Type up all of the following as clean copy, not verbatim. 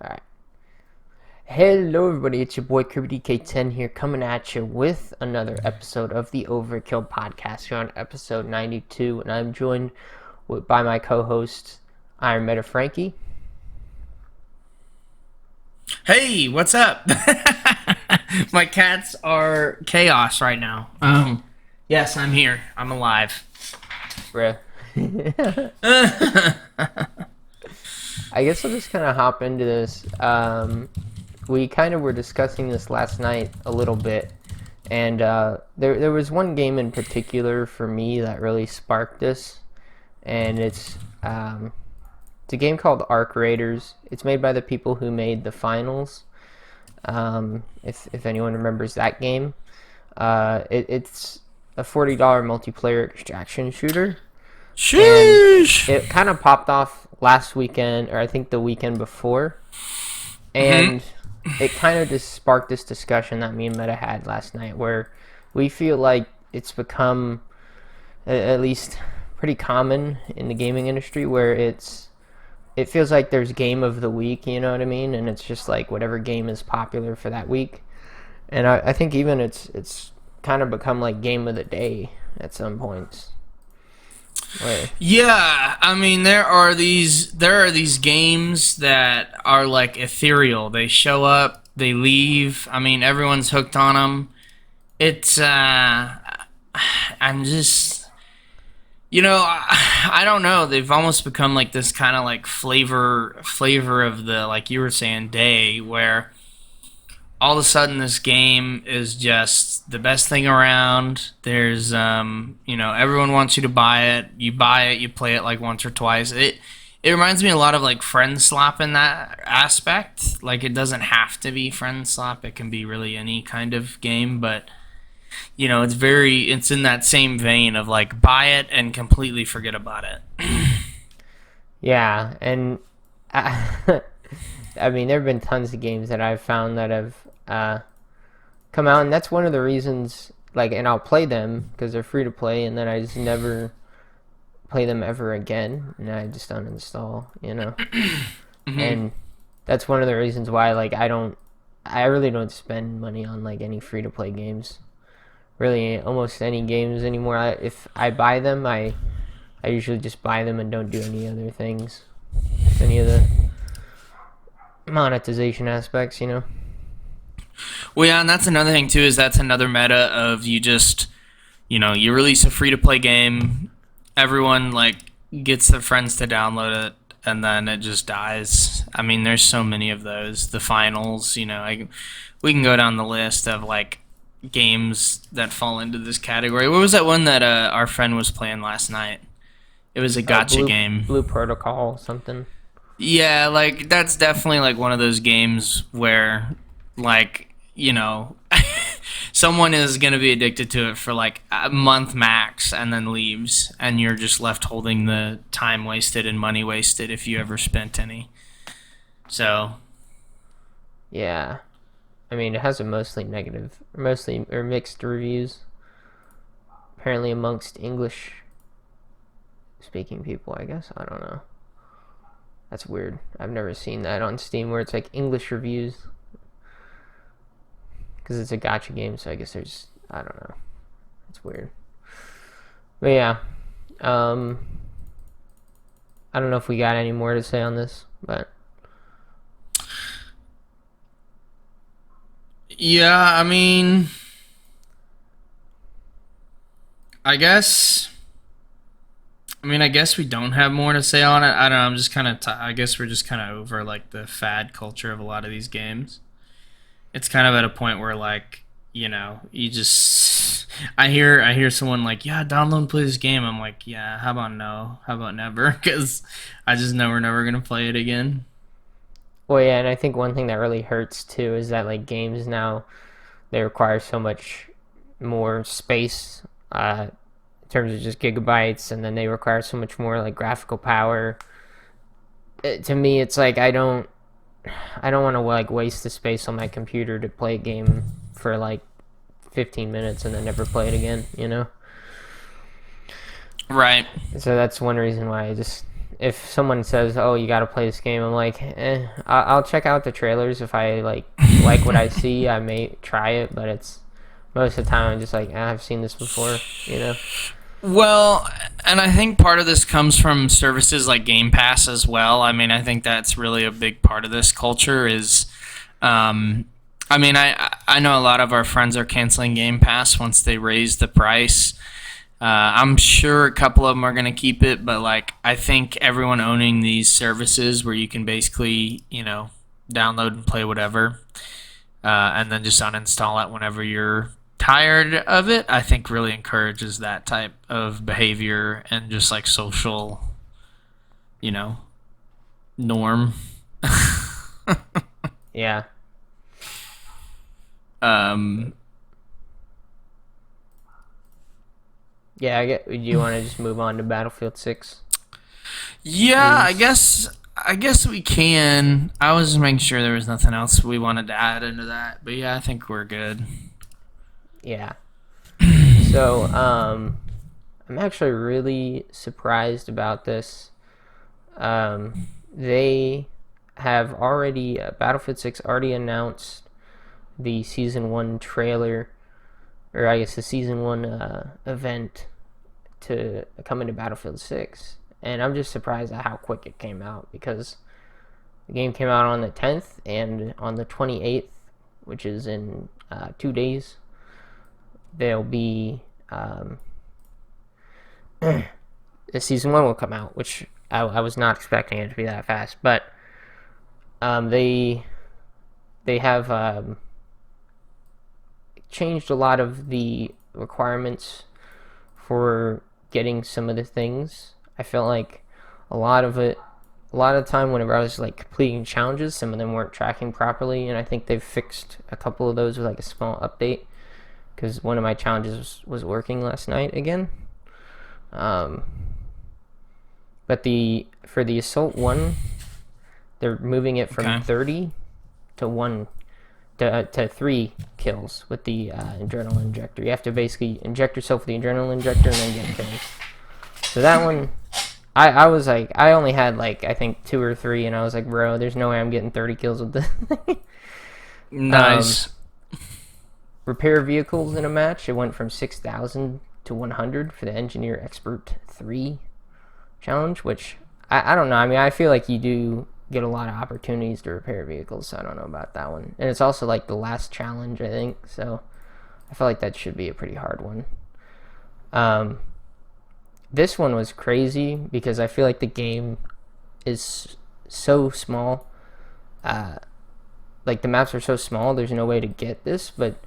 Alright. Hello everybody, it's your boy KirbyDK10 here coming at you with another episode of the Overkill Podcast. Here on episode 92, and I'm joined by my co-host, Iron Meta Frankie. Hey, what's up? My cats are chaos right now. Yes, I'm here. I'm alive. Bruh. I guess I'll just kind of hop into this. We kind of were discussing this last night a little bit, and there was one game in particular for me that really sparked this, and it's a game called Arc Raiders. It's made by the people who made the Finals. If anyone remembers that game, it's a $40 multiplayer extraction shooter. Sheesh! And it kind of popped off last weekend, or I think the weekend before, and it kind of just sparked this discussion that me and Meta had last night, where we feel like it's become at least pretty common in the gaming industry, where it feels like there's game of the week, you know what I mean? And it's just like whatever game is popular for that week. And I think even it's kind of become like game of the day at some points. Right. Yeah, I mean there are these games that are like ethereal. They show up, they leave. I mean everyone's hooked on them. It's I'm just I don't know. They've almost become like this kind of like flavor of the, like you were saying, day, where all of a sudden this game is just the best thing around. There's everyone wants you to buy it. You buy it, you play it like once or twice. It reminds me a lot of like Friend Slap in that aspect. Like it doesn't have to be Friend Slap. It can be really any kind of game, but it's in that same vein of like buy it and completely forget about it. Yeah, and I mean, there have been tons of games that I've found that have come out, and that's one of the reasons, like, and I'll play them because they're free to play, and then I just never play them ever again, and I just uninstall, and that's one of the reasons why, like, I really don't spend money on, like, any free to play games, really, almost any games anymore. If I buy them, I usually just buy them and don't do any other things, any of the monetization aspects, Well, yeah, and that's another thing too. Is that's another meta of you just, you release a free to play game, everyone like gets their friends to download it, and then it just dies. I mean, there's so many of those. The Finals, we can go down the list of like games that fall into this category. What was that one that our friend was playing last night? It was a gotcha game. Blue Protocol something. Yeah, like that's definitely like one of those games where like, someone is going to be addicted to it for like a month max and then leaves, and you're just left holding the time wasted and money wasted if you ever spent any. So, yeah. I mean, it has a mostly mixed reviews. Apparently amongst English speaking people, I guess. I don't know. That's weird. I've never seen that on Steam where it's like English reviews. Because it's a gacha game, so I guess I don't know. It's weird. But yeah. I don't know if we got any more to say on this, but. Yeah, I mean, I guess we don't have more to say on it. I don't know. I'm just kind of. I guess we're just kind of over like the fad culture of a lot of these games. It's kind of at a point where like you just. I hear someone like, yeah, download and play this game. I'm like, yeah, how about no? How about never? Because I just know we're never gonna play it again. Well, yeah, and I think one thing that really hurts too is that like games now, they require so much more space in terms of just gigabytes, and then they require so much more like graphical power. To me, it's like I don't want to like waste the space on my computer to play a game for like 15 minutes and then never play it again, Right. So that's one reason why if someone says, "Oh, you got to play this game," I'm like, I'll check out the trailers. If I like what I see, I may try it. But it's most of the time I'm just like, I've seen this before, you know. Well, and I think part of this comes from services like Game Pass as well. I mean, I think that's really a big part of this culture is, I mean, I know a lot of our friends are canceling Game Pass once they raise the price. I'm sure a couple of them are going to keep it, but like I think everyone owning these services where you can basically, download and play whatever, and then just uninstall it whenever you're tired of it, I think really encourages that type of behavior and just like social, norm. Yeah. Yeah, do you want to just move on to Battlefield 6? Yeah, I guess we can. I was just making sure there was nothing else we wanted to add into that, but yeah, I think we're good. Yeah. So, I'm actually really surprised about this. They have already Battlefield 6 already announced the Season 1 trailer, or I guess the Season 1 event to come into Battlefield 6. And I'm just surprised at how quick it came out, because the game came out on the 10th, and on the 28th, which is in 2 days, there'll be the Season 1 will come out, which I was not expecting it to be that fast. But they have changed a lot of the requirements for getting some of the things. I felt like a lot of the time whenever I was like completing challenges, some of them weren't tracking properly, and I think they've fixed a couple of those with like a small update, because one of my challenges was working last night again. But for the Assault 1, they're moving it from 30 to 3 kills with the adrenaline injector. You have to basically inject yourself with the adrenaline injector and then get kills. So that one, I was like, I only had like, I think 2 or 3, and I was like, bro, there's no way I'm getting 30 kills with this thing. Nice. Repair vehicles in a match, it went from 6,000 to 100 for the Engineer Expert 3 challenge, which I don't know. I mean, I feel like you do get a lot of opportunities to repair vehicles, so I don't know about that one. And it's also like the last challenge, I think, so I feel like that should be a pretty hard one. This one was crazy because I feel like the game is so small. Like the maps are so small, there's no way to get this, but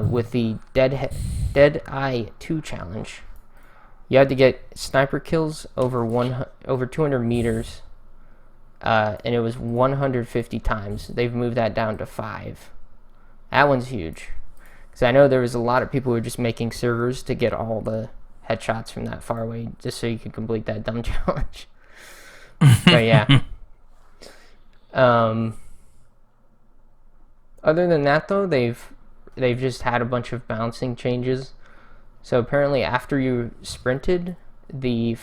with the Dead Eye 2 challenge, you had to get sniper kills over 200 meters, and it was 150 times. They've moved that down to 5. That one's huge, because I know there was a lot of people who were just making servers to get all the headshots from that far away, just so you could complete that dumb challenge. But yeah. Other than that, though, they've just had a bunch of bouncing changes. So apparently, after you sprinted, the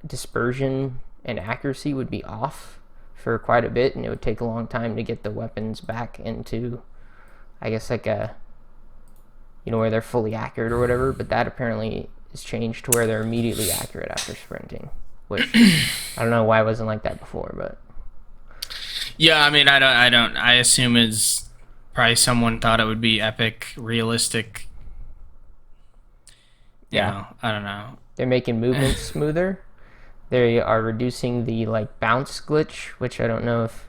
dispersion and accuracy would be off for quite a bit, and it would take a long time to get the weapons back into, I guess, like where they're fully accurate or whatever. But that apparently is changed to where they're immediately accurate after sprinting, which I don't know why it wasn't like that before, but. Yeah, I mean, I assume it's probably someone thought it would be epic, realistic. I don't know. They're making movement smoother. They are reducing the bounce glitch, which I don't know if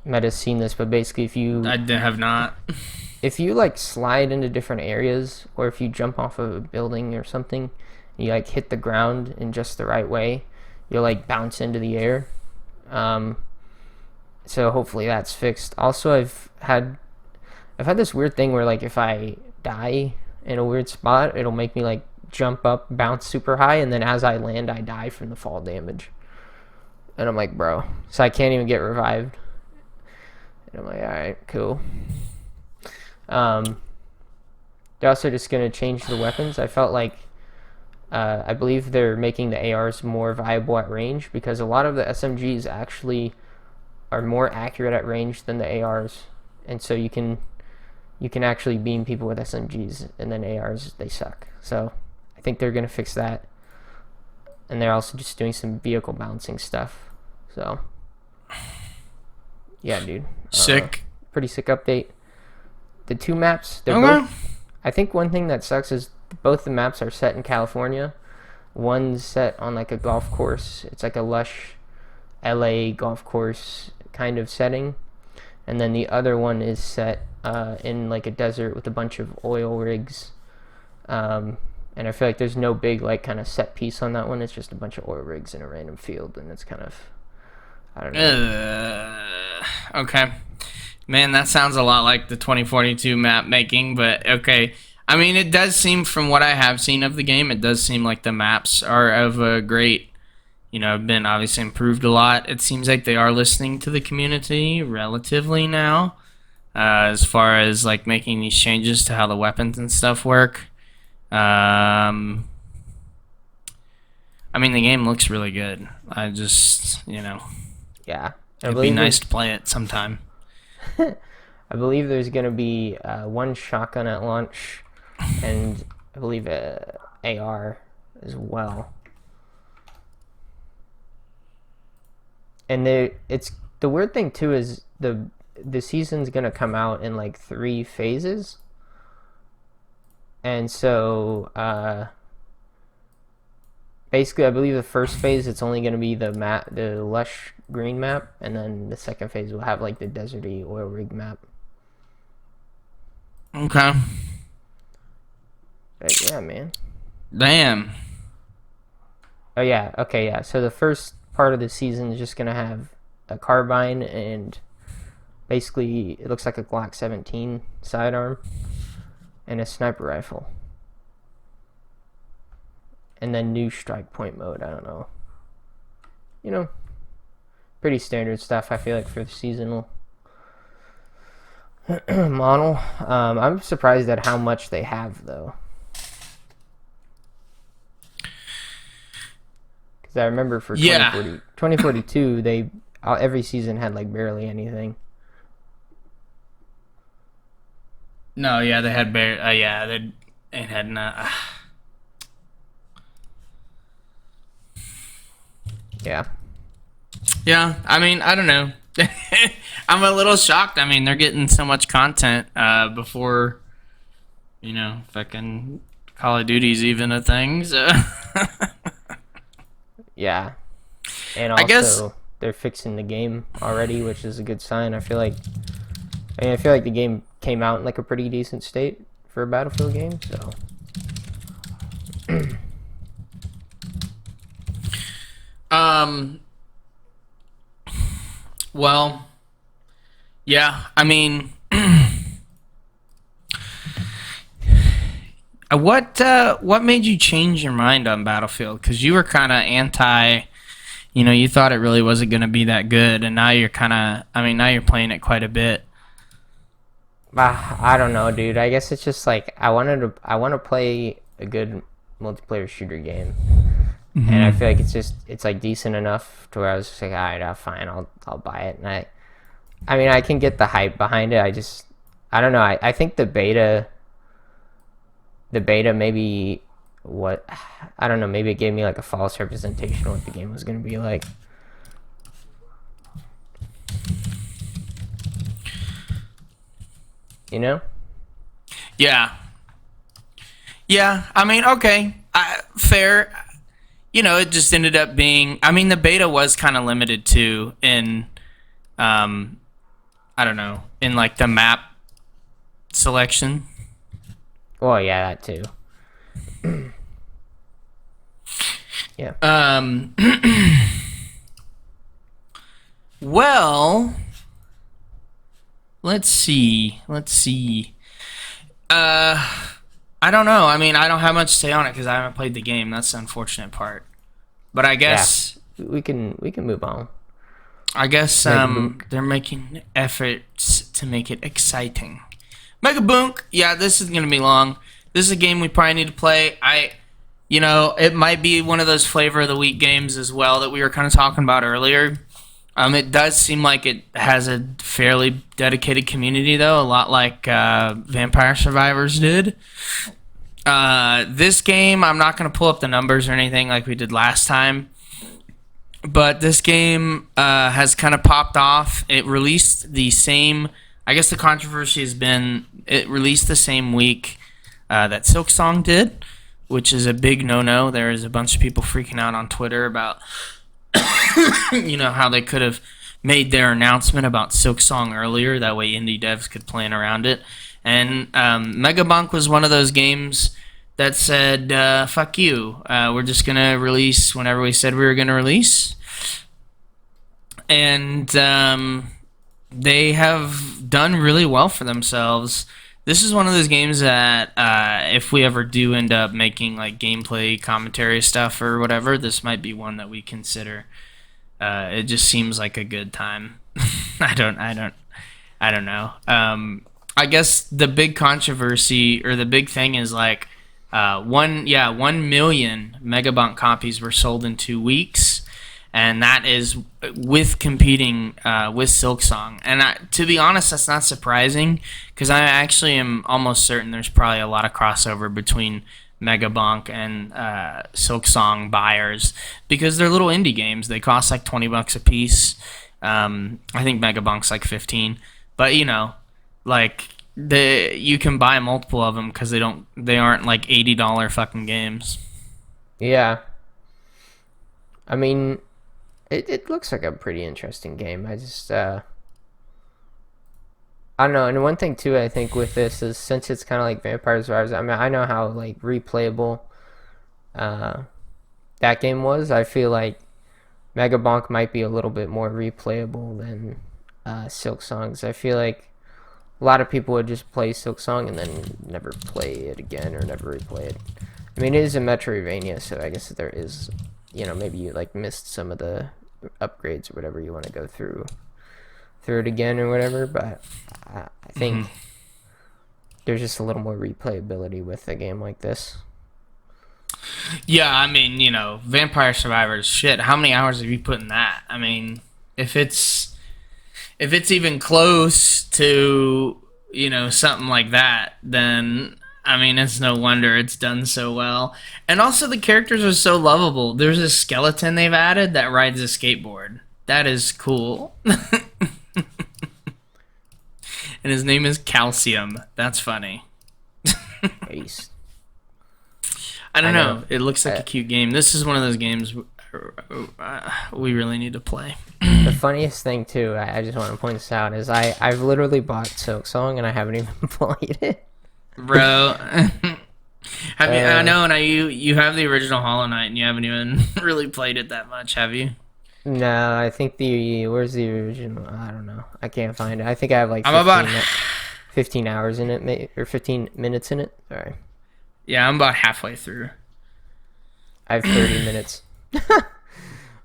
Meta's seen this, but basically I have not. If you slide into different areas, or if you jump off of a building or something, and you hit the ground in just the right way, you'll bounce into the air. So hopefully that's fixed. Also, I've had this weird thing where if I die in a weird spot, it'll make me jump up, bounce super high, and then as I land, I die from the fall damage. And I'm like, bro, so I can't even get revived. And I'm like, all right, cool. They're also just gonna change the weapons. I felt like I believe they're making the ARs more viable at range because a lot of the SMGs actually are more accurate at range than the ARs, and so you can actually beam people with SMGs, and then ARs they suck. So I think they're gonna fix that, and they're also just doing some vehicle balancing stuff. So yeah, dude, Sick. pretty sick update. The two maps, they're Okay. both. I think one thing that sucks is both the maps are set in California. One's set on like a golf course. It's like a lush LA golf course kind of setting. And then the other one is set in like a desert with a bunch of oil rigs. And I feel like there's no big like kind of set piece on that one. It's just a bunch of oil rigs in a random field, and it's kind of, I don't know. Okay. Man, that sounds a lot like the 2042 map making, but okay. I mean, it does seem, from what I have seen of the game, it does seem like the maps are of a great, have been obviously improved a lot. It seems like they are listening to the community relatively now, as far as like making these changes to how the weapons and stuff work. I mean, the game looks really good. I just, Yeah. it'd be nice to play it sometime. I believe there's going to be one shotgun at launch, and I believe a AR as well. And it's the weird thing too is the season's going to come out in like 3 phases. And so basically I believe the first phase it's only going to be the lush green map, and then the second phase will have like the deserty oil rig map. Okay. But yeah, man. Damn. Oh yeah, okay, yeah. So the first part of the season is just gonna have a carbine and basically it looks like a Glock 17 sidearm and a sniper rifle. And then new strike point mode, I don't know. Pretty standard stuff I feel like for the seasonal model. I'm surprised at how much they have though. Because I remember for 2042, every season had like barely anything. No, yeah, they had they had not. Yeah. Yeah, I mean, I don't know. I'm a little shocked. I mean, they're getting so much content before, fucking Call of Duty's even a thing. So. Yeah. And also, I guess they're fixing the game already, which is a good sign. I feel like the game came out in like a pretty decent state for a Battlefield game, so. Well, yeah, I mean, what made you change your mind on Battlefield? Because you were kind of anti, you thought it really wasn't going to be that good, and now you're now you're playing it quite a bit. I don't know, dude. I guess it's just like I want to play a good multiplayer shooter game. Mm-hmm. And I feel like it's like decent enough to where I was just like, all right, fine, I'll buy it. And I mean, I can get the hype behind it. I don't know. I think the beta maybe I don't know. Maybe it gave me like a false representation of what the game was going to be like. Yeah. Yeah. I mean, okay, fair. It just ended up being. I mean, the beta was kind of limited too in, I don't know, in like the map selection. Well, yeah, that too. Yeah. Well, let's see. I don't know. I mean, I don't have much to say on it because I haven't played the game. That's the unfortunate part. But I guess we can move on. I guess they're making efforts to make it exciting. Mega Boonk. Yeah, this is gonna be long. This is a game we probably need to play. it might be one of those flavor of the week games as well that we were kind of talking about earlier. It does seem like it has a fairly dedicated community, though, a lot like Vampire Survivors did. This game, I'm not going to pull up the numbers or anything like we did last time, but this game has kind of popped off. It released the same, I guess the controversy has been, it released the same week that Silksong did, which is a big no-no. There is a bunch of people freaking out on Twitter about how they could have made their announcement about Silksong earlier. That way indie devs could plan around it. And Megabunk was one of those games that said, fuck you. We're just going to release whenever we said we were going to release. And they have done really well for themselves. This is one of those games that if we ever do end up making like gameplay commentary stuff or whatever, this might be one that we consider. It just seems like a good time. I don't know. I guess the big controversy or the big thing is like 1 million Megabunk copies were sold in 2 weeks. And that is with competing with Silksong. And to be honest, that's not surprising because I actually am almost certain there's probably a lot of crossover between Megabunk and Silksong buyers because they're little indie games. They cost like $20 a piece. I think Megabunk's like 15. But like you can buy multiple of them because they aren't like $80 fucking games. Yeah. I mean, it looks like a pretty interesting game. I just I don't know. And one thing too, I think with this is since it's kind of like Vampire Survivors. I mean, I know how like replayable that game was. I feel like Megabonk might be a little bit more replayable than Silksong. I feel like a lot of people would just play Silksong and then never play it again or never replay it. I mean, it is a Metroidvania, so I guess there is, maybe you like missed some of the upgrades or whatever. You want to go through it again or whatever, but I think there's just a little more replayability with a game like this. Yeah, I mean, Vampire Survivors, shit, how many hours have you put in that? I mean, if it's even close to, something like that, then I mean, it's no wonder it's done so well. And also the characters are so lovable. There's a skeleton they've added that rides a skateboard. That is cool. And his name is Calcium. That's funny. Ace. I don't know. It looks like a cute game. This is one of those games we really need to play. The funniest thing, too, I just want to point this out, is I've literally bought Silksong and I haven't even played it. Bro. I know, and you have the original Hollow Knight and you haven't even really played it that much, have you? No, I think where's the original? I don't know. I can't find it. I think I have like 15 hours in it, or 15 minutes in it. Sorry. Yeah, I'm about halfway through. I have 30 minutes.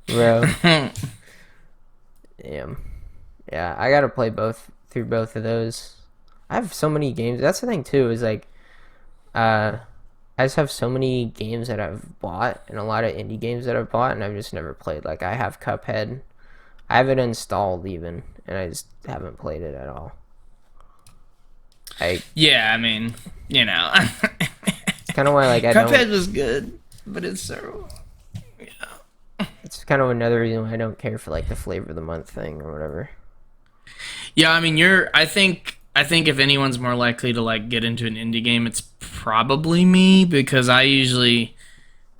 Bro. Damn. Yeah, I gotta play through both of those. I have so many games. That's the thing too, is like I just have so many games that I've bought and a lot of indie games that I've bought and I've just never played. Like I have Cuphead. I have it installed even and I just haven't played it at all. Yeah, I mean, it's kind of why like Cuphead was good, but it's so it's kind of another reason why I don't care for like the flavor of the month thing or whatever. Yeah, I mean, I think if anyone's more likely to like get into an indie game, it's probably me because I usually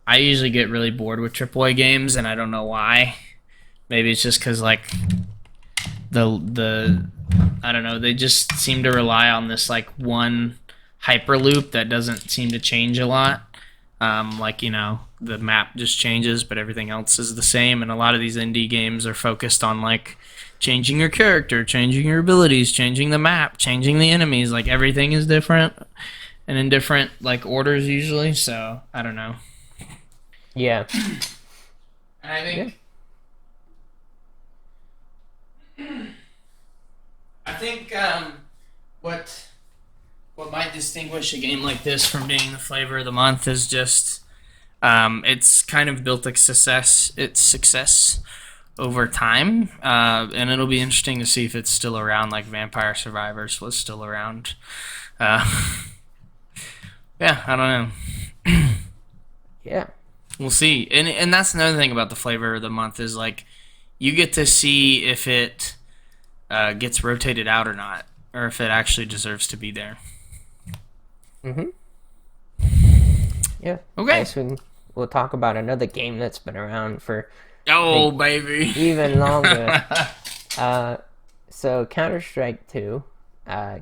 get really bored with AAA games and I don't know why. Maybe it's just because like the I don't know, they just seem to rely on this like one hyperloop that doesn't seem to change a lot. The map just changes, but everything else is the same. And a lot of these indie games are focused on like changing your character, changing your abilities, changing the map, changing the enemies. Like everything is different and in different like orders usually. So I don't know. Yeah. And I think what might distinguish a game like this from being the flavor of the month is just It's kind of built its success over time, and it'll be interesting to see if it's still around, like Vampire Survivors was still around. Uh, yeah, I don't know. Yeah. We'll see. And that's another thing about the flavor of the month is like you get to see if it gets rotated out or not, or if it actually deserves to be there. Mhm. Yeah. Okay. Next we'll talk about another game that's been around for I Oh think baby. even longer. So Counter-Strike 2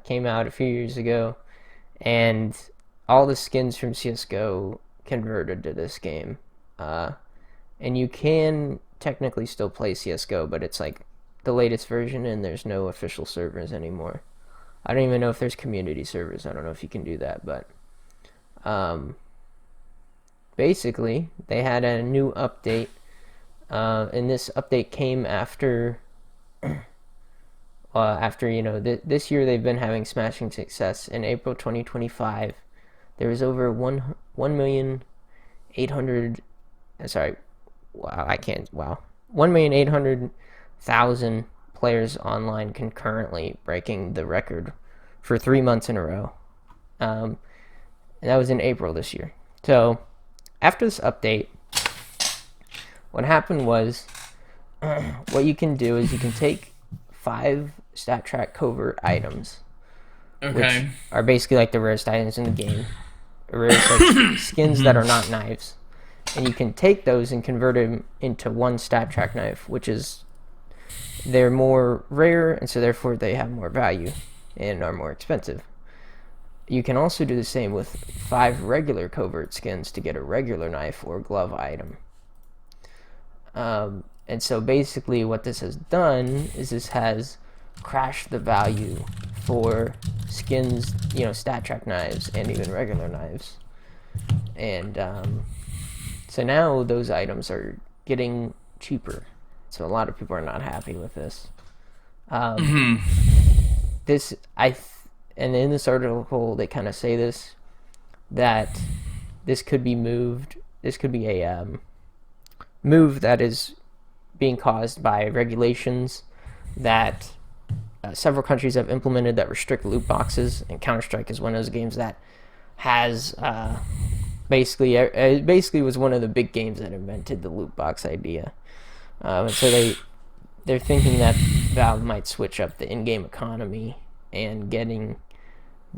came out a few years ago, and all the skins from CS:GO converted to this game. Uh, and you can technically still play CS:GO, but it's like the latest version, and there's no official servers anymore. I don't even know if there's community servers. I don't know if you can do that, but um, basically they had a new update, and this update came after this year they've been having smashing success. In April 2025, there was over 1,800. Sorry, wow, I can't. Wow, 1,800,000 players online concurrently, breaking the record for 3 months in a row. And that was in April this year. So after this update, what happened was what you can do is you can take 5 stat track covert items, which Okay. are basically like the rarest items in the game, rarest like skins that are not knives, and you can take those and convert them into one stat track knife, which is they're more rare, and so therefore they have more value and are more expensive. You can also do the same with 5 regular covert skins to get a regular knife or glove item. And so basically what this has done is this has crashed the value for skins, stat track knives and even regular knives. And so now those items are getting cheaper. So a lot of people are not happy with this. This and in this article they kind of say this, that this could be moved. This could be a move that is being caused by regulations that several countries have implemented that restrict loot boxes, and Counter-Strike is one of those games that has basically it basically was one of the big games that invented the loot box idea. And so they're thinking that Valve might switch up the in-game economy and getting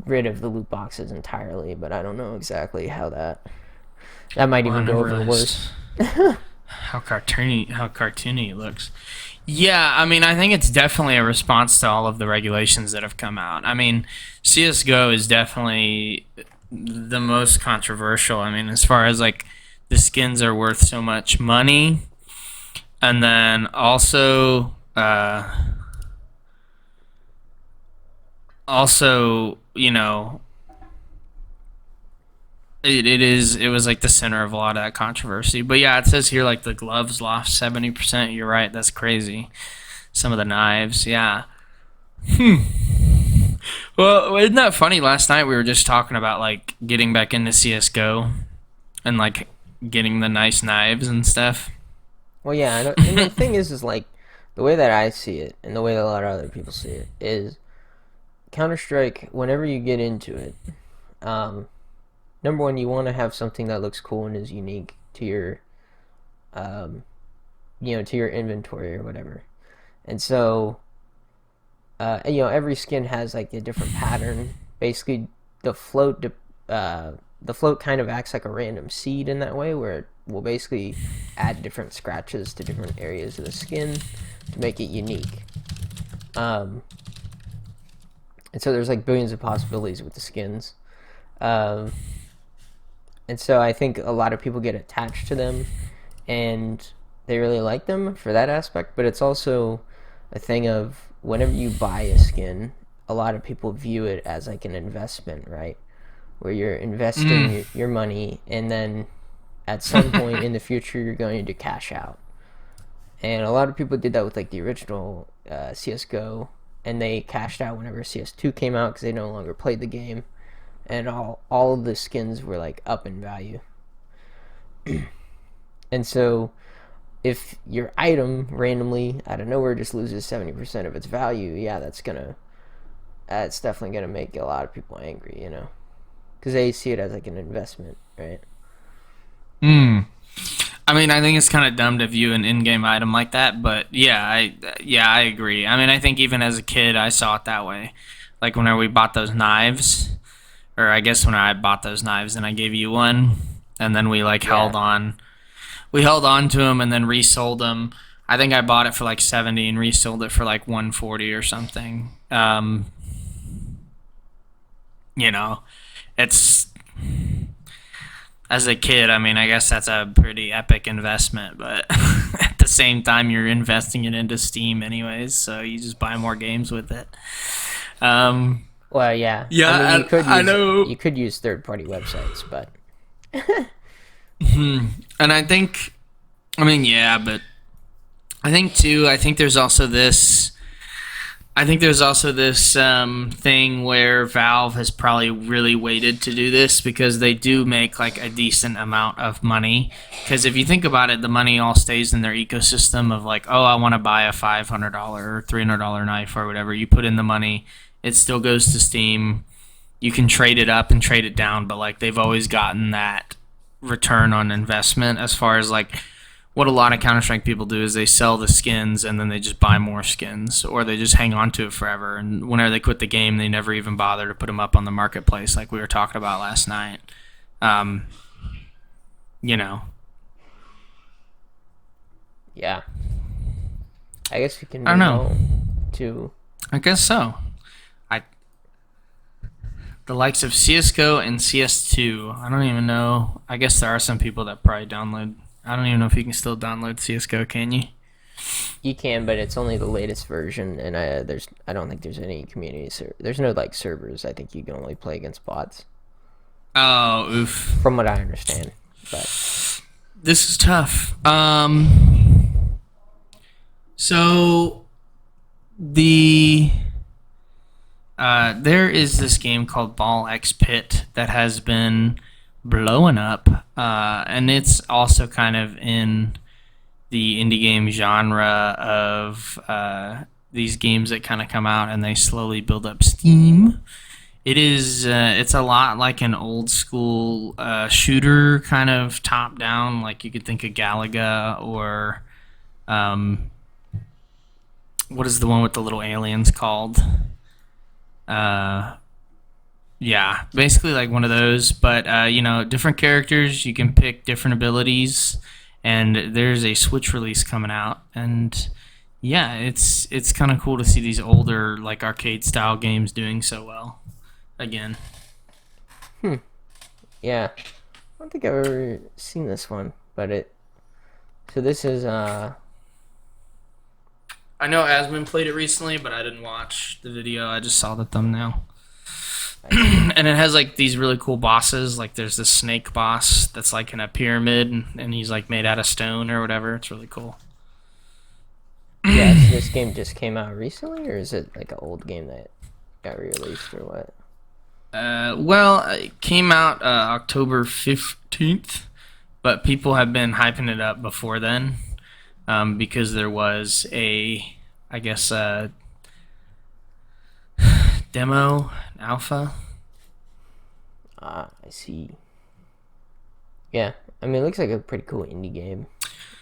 rid of the loot boxes entirely, but I don't know exactly how that might Well, I even go never over worse. how cartoony it looks. Yeah, I mean, I think it's definitely a response to all of the regulations that have come out. I mean, CS:GO is definitely the most controversial. I mean, as far as like the skins are worth so much money, and then also, it was like the center of a lot of that controversy. But yeah, it says here like the gloves lost 70%. You're right, that's crazy. Some of the knives, yeah. Well, isn't that funny? Last night we were just talking about like getting back into CS:GO and like getting the nice knives and stuff. Well, yeah, and the thing is like the way that I see it, and the way that a lot of other people see it, is Counter Strike. Whenever you get into it, um, number one, you want to have something that looks cool and is unique to your, um, to your inventory or whatever. And so, every skin has like a different pattern. Basically, the float, the float kind of acts like a random seed in that way, where it will basically add different scratches to different areas of the skin to make it unique. Um, and so there's like billions of possibilities with the skins. Um, and so I think a lot of people get attached to them, and they really like them for that aspect. But it's also a thing of whenever you buy a skin, a lot of people view it as like an investment, right? Where you're investing your money, and then at some point in the future you're going to cash out. And a lot of people did that with like the original CS:GO, and they cashed out whenever CS2 came out because they no longer played the game, and all of the skins were like up in value. And so if your item randomly out of nowhere just loses 70% of its value, yeah, that's definitely gonna make a lot of people angry, because they see it as like an investment, right? Hmm. I mean, I think it's kind of dumb to view an in-game item like that, but I agree. I mean, I think even as a kid, I saw it that way. Like whenever we bought those knives, or I guess when I bought those knives and I gave you one, and then we like Yeah, held on to them and then resold them. I think I bought it for like 70 and resold it for like 140 or something. You know, it's as a kid, I mean, I guess that's a pretty epic investment, but at the same time, you're investing it into Steam anyways, so you just buy more games with it. Um, well, yeah. I mean, yeah, I know. you could use third-party websites, but And I think, I mean, yeah, but I think too. I think there's also this thing where Valve has probably really waited to do this because they do make like a decent amount of money. Because if you think about it, the money all stays in their ecosystem of like, oh, I want to buy a $500 or $300 knife or whatever. You put in the money, it still goes to Steam. You can trade it up and trade it down, but like they've always gotten that return on investment as far as like what a lot of Counter-Strike people do is they sell the skins and then they just buy more skins or they just hang on to it forever. And whenever they quit the game, they never even bother to put them up on the marketplace like we were talking about last night. Um, you know. yeah. I guess we can I don't move know. on to I guess so. I The likes of CS:GO and CS2. I don't even know. I guess there are some people that probably download. I don't even know if you can still download CS:GO, can you? you can, but it's only the latest version, and I don't think there's any there's no like servers. I think you can only play against bots, Oh, oof. from what I understand. But This is tough. So the there is this game called Ball X Pit that has been blowing up, and it's also kind of in the indie game genre of these games that kind of come out and they slowly build up steam. It's a lot like an old school shooter kind of top down, like you could think of Galaga or um, what is the one with the little aliens called? Uh, yeah, basically like one of those, but different characters. You can pick different abilities, and there's a Switch release coming out, and yeah, it's kind of cool to see these older like arcade style games doing so well again. yeah, I don't think I've ever seen this one, but it. So this is I know Asmund played it recently, but I didn't watch the video. I just saw the thumbnail. And it has like these really cool bosses. Like there's this snake boss that's like in a pyramid, and he's like made out of stone or whatever. It's really cool. Yeah. So this game just came out recently, or is it like an old game that got re-released, or what? Well, it came out October 15th, but people have been hyping it up before then because there was I guess, demo, an alpha. Ah, I see. Yeah, I mean, it looks like a pretty cool indie game.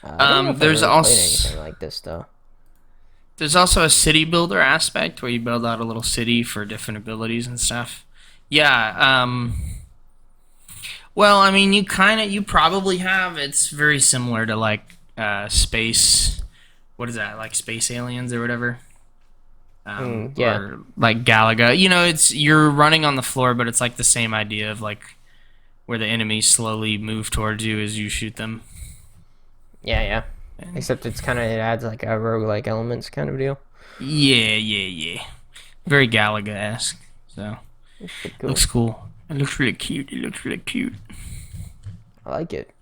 I don't know if I've There's ever played also anything like this though. there's also a city builder aspect where you build out a little city for different abilities and stuff. Yeah. Well, I mean, you probably have. It's very similar to like space. What is that? Like Space Aliens or whatever. Yeah. Or like Galaga. You're running on the floor, but it's like the same idea of like where the enemies slowly move towards you as you shoot them. Yeah. Except it adds like a roguelike elements kind of deal. Yeah. Very Galaga-esque. So It's pretty cool. looks cool. It looks really cute. I like it.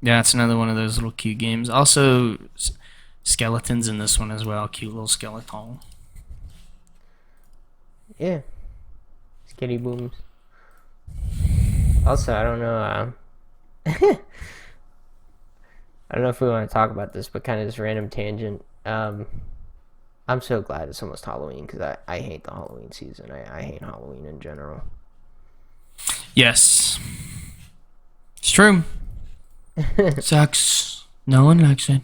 Yeah, it's another one of those little cute games. Also, skeletons in this one as well. Cute little skeleton. Yeah. Skitty booms. Also, I don't know. I don't know if we want to talk about this, but kind of this random tangent. I'm so glad it's almost Halloween because I hate the Halloween season. I hate Halloween in general. Yes. It's true. Sucks. No one likes it.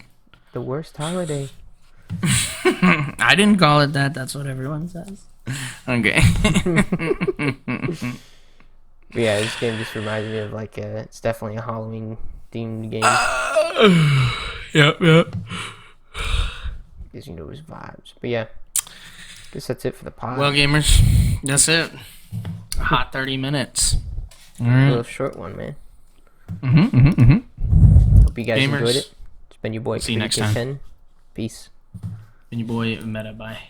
The worst holiday. I didn't call it that. That's what everyone says. Okay. But yeah, this game just reminds me of like it's definitely a Halloween themed game. Yep. Because it was vibes. But yeah, guess that's it for the pod. Well, gamers, that's it. A hot 30 minutes. All right. A little short one, man. Mm-hmm. Hope you guys Gamers, enjoyed it. It's been your boy. see you next time. 10. Peace. And your boy Meta. Bye.